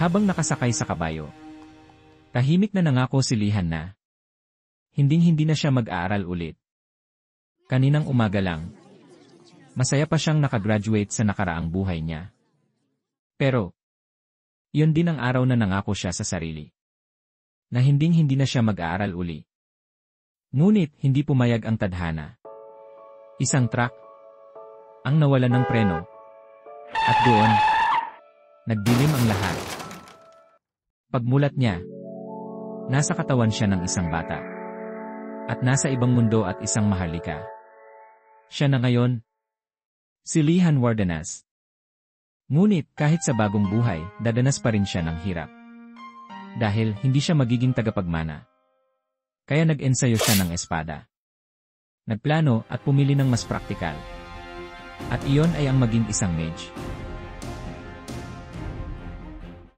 Habang nakasakay sa kabayo, tahimik na nangako si Lihan na hinding-hindi na siya mag-aaral ulit. Kaninang umaga lang, masaya pa siyang nakagraduate sa nakaraang buhay niya. Pero, yun din ang araw na nangako siya sa sarili, na hinding-hindi na siya mag-aaral uli. Ngunit, hindi pumayag ang tadhana. Isang truck ang nawalan ng preno. At doon, nagdilim ang lahat. Pagmulat niya, nasa katawan siya ng isang bata. At nasa ibang mundo at isang maharlika. Siya na ngayon, si Lihan Wardenas. Ngunit kahit sa bagong buhay, dadanas pa rin siya ng hirap. Dahil hindi siya magiging tagapagmana. Kaya nag-ensayo siya ng espada. Nagplano at pumili ng mas praktikal. At iyon ay ang maging isang mage.